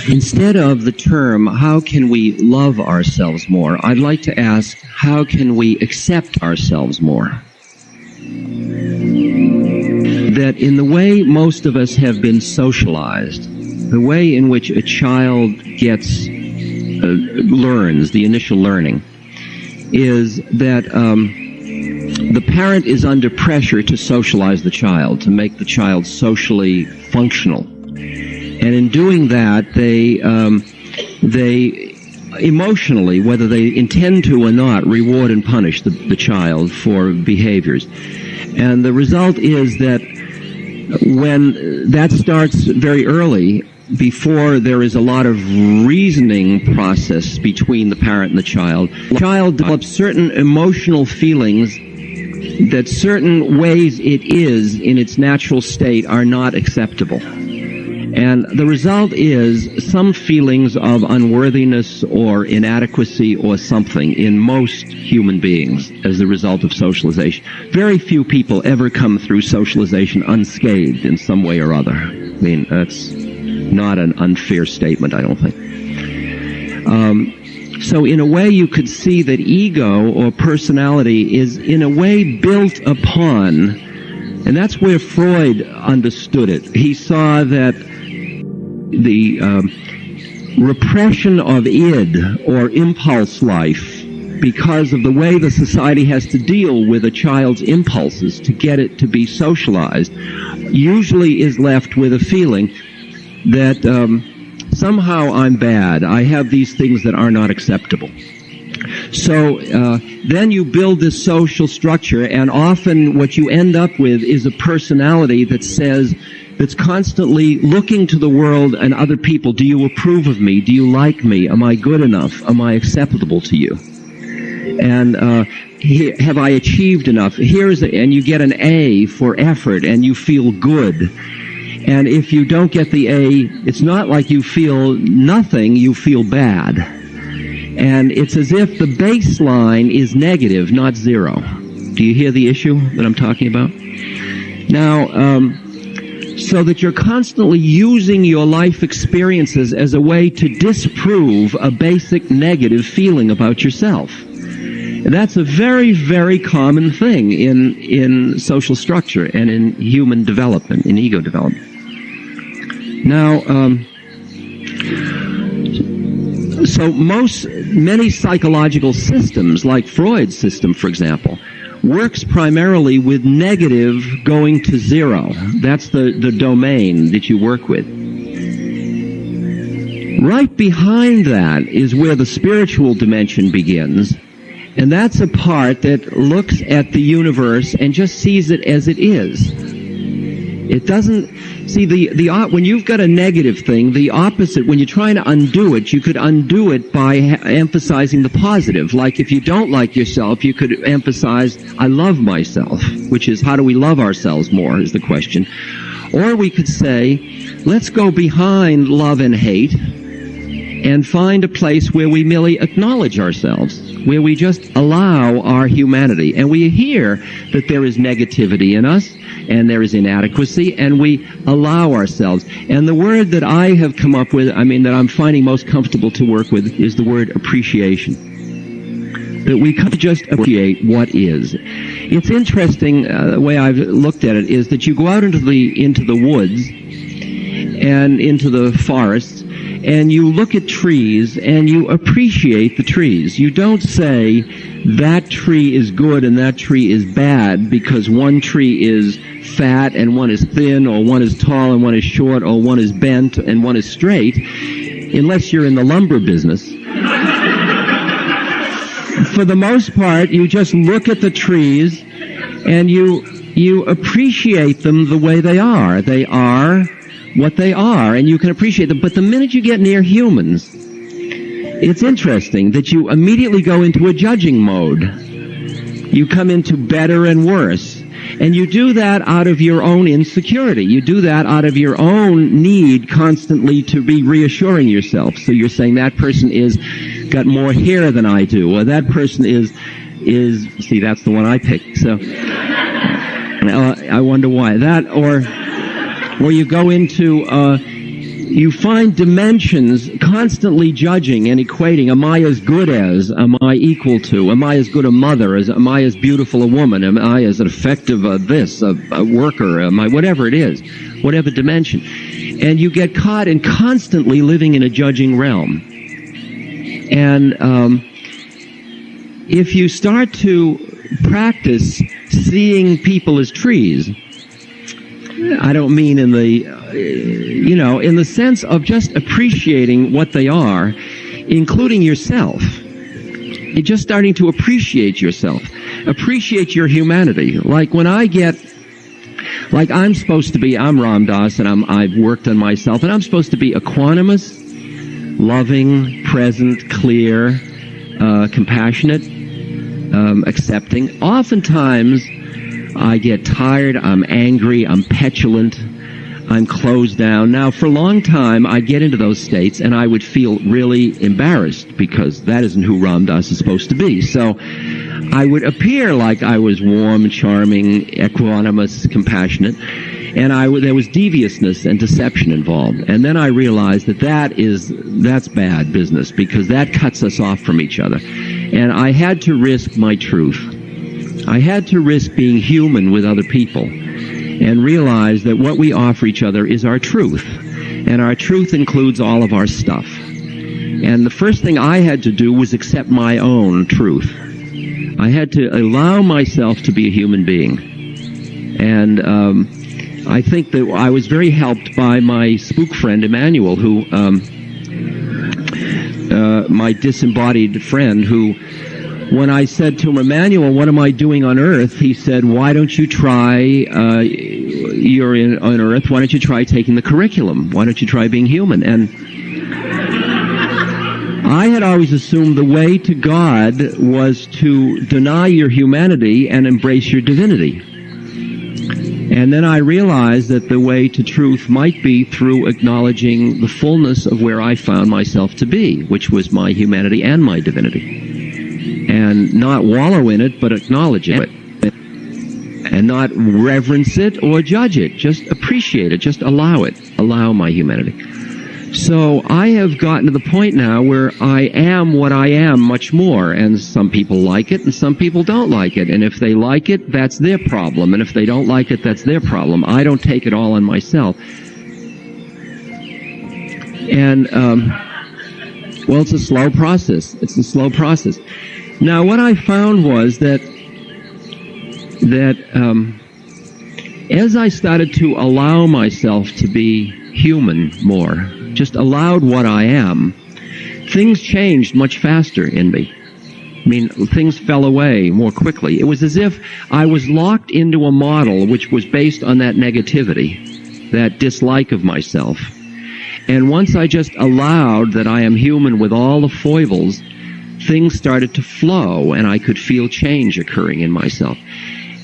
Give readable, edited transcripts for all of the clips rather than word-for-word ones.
Instead of the term, how can we love ourselves more, I'd like to ask, how can we accept ourselves more? That in the way most of us have been socialized, the way in which a child learns, the initial learning, is that the parent is under pressure to socialize the child, to make the child socially functional. And in doing that, they emotionally, whether they intend to or not, reward and punish the child for behaviors. And the result is that when that starts very early, before there is a lot of reasoning process between the parent and the child develops certain emotional feelings that certain ways it is in its natural state are not acceptable. And the result is some feelings of unworthiness or inadequacy or something in most human beings as the result of socialization. Very few people ever come through socialization unscathed in some way or other. I mean, that's not an unfair statement, I don't think. So in a way you could see that ego or personality is in a way built upon, and that's where Freud understood it. He saw that the repression of id, or impulse life, because of the way the society has to deal with a child's impulses to get it to be socialized, usually is left with a feeling that somehow I'm bad. I have these things that are not acceptable. So then you build this social structure, and often what you end up with is a personality that's constantly looking to the world and other people. Do you approve of me? Do you like me? Am I good enough? Am I acceptable to you? And have I achieved enough? And you get an A for effort, and you feel good. And if you don't get the A, it's not like you feel nothing, you feel bad. And it's as if the baseline is negative, not zero. Do you hear the issue that I'm talking about? Now, so that you're constantly using your life experiences as a way to disprove a basic negative feeling about yourself. And that's a very, very common thing in social structure and in human development, in ego development. Now, so many psychological systems, like Freud's system, for example, works primarily with negative going to zero. That's the domain that you work with. Right behind that is where the spiritual dimension begins, and that's a part that looks at the universe and just sees it as it is. It doesn't see when you've got a negative thing, the opposite, when you're trying to undo it, you could undo it by emphasizing the positive. Like if you don't like yourself, you could emphasize, I love myself, which is how do we love ourselves more is the question. Or we could say, let's go behind love and hate and find a place where we merely acknowledge ourselves, where we just allow our humanity. And we hear that there is negativity in us, and there is inadequacy, and we allow ourselves. And the word that I have come up with, that I'm finding most comfortable to work with, is the word appreciation. That we come to just appreciate what is. It's interesting, the way I've looked at it is that you go out into the woods and into the forests, and you look at trees and you appreciate the trees. You don't say that tree is good and that tree is bad because one tree is fat and one is thin, or one is tall and one is short, or one is bent and one is straight, unless you're in the lumber business. For the most part, you just look at the trees and you appreciate them the way they are. They are what they are, and you can appreciate them. But the minute you get near humans, it's interesting that you immediately go into a judging mode. You come into better and worse. And you do that out of your own insecurity. You do that out of your own need constantly to be reassuring yourself. So you're saying that person is got more hair than I do, or that person is see, that's the one I picked. So I wonder why that, or you go into you find dimensions constantly judging and equating. Am I as good as? Am I equal to? Am I as good a mother? Am I as beautiful a woman? Am I as effective a worker? Am I whatever it is, whatever dimension? And you get caught in constantly living in a judging realm. And if you start to practice seeing people as trees, I don't mean in the, in the sense of just appreciating what they are, including yourself. You're just starting to appreciate yourself, appreciate your humanity. Like when I'm RamDass, and I've worked on myself, and I'm supposed to be equanimous, loving, present, clear, compassionate, accepting. Oftentimes, I get tired, I'm angry, I'm petulant, I'm closed down. Now, for a long time, I'd get into those states, and I would feel really embarrassed, because that isn't who RamDass is supposed to be. So I would appear like I was warm, charming, equanimous, compassionate, and there was deviousness and deception involved. And then I realized that's bad business, because that cuts us off from each other. And I had to risk my truth. I had to risk being human with other people and realize that what we offer each other is our truth. And our truth includes all of our stuff. And the first thing I had to do was accept my own truth. I had to allow myself to be a human being. And I think that I was very helped by my spook friend Emmanuel, who, my disembodied friend, who, when I said to him, Emmanuel, what am I doing on Earth? He said, why don't you try, you're on Earth, why don't you try taking the curriculum? Why don't you try being human? And I had always assumed the way to God was to deny your humanity and embrace your divinity. And then I realized that the way to truth might be through acknowledging the fullness of where I found myself to be, which was my humanity and my divinity. And not wallow in it, but acknowledge it. And not reverence it or judge it. Just appreciate it. Just allow it. Allow my humanity. So I have gotten to the point now where I am what I am much more. And some people like it and some people don't like it. And if they like it, that's their problem. And if they don't like it, that's their problem. I don't take it all on myself. And, well, it's a slow process. It's a slow process. Now, what I found was that as I started to allow myself to be human more, just allowed what I am, things changed much faster in me. I mean, things fell away more quickly. It was as if I was locked into a model which was based on that negativity, that dislike of myself. And once I just allowed that I am human with all the foibles, things started to flow, and I could feel change occurring in myself.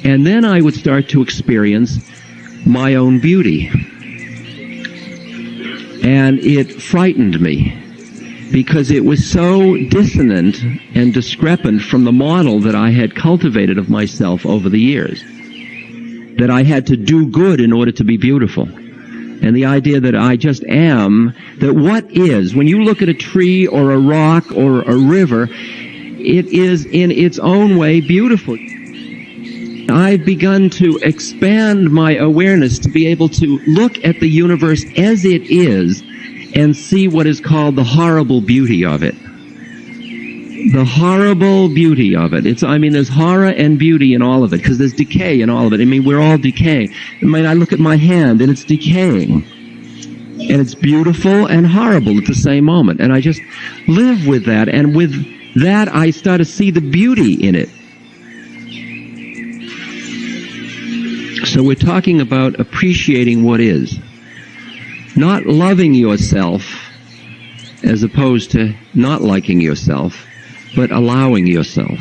And then I would start to experience my own beauty. And it frightened me, because it was so dissonant and discrepant from the model that I had cultivated of myself over the years, that I had to do good in order to be beautiful. And the idea that I just am, that what is, when you look at a tree or a rock or a river, it is in its own way beautiful. I've begun to expand my awareness to be able to look at the universe as it is and see what is called the horrible beauty of it. The horrible beauty of it. There's horror and beauty in all of it, because there's decay in all of it. I mean, we're all decaying. I look at my hand, and it's decaying. And it's beautiful and horrible at the same moment. And I just live with that, and with that, I start to see the beauty in it. So we're talking about appreciating what is. Not loving yourself as opposed to not liking yourself, but allowing yourself.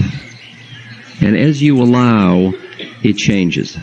And as you allow, it changes.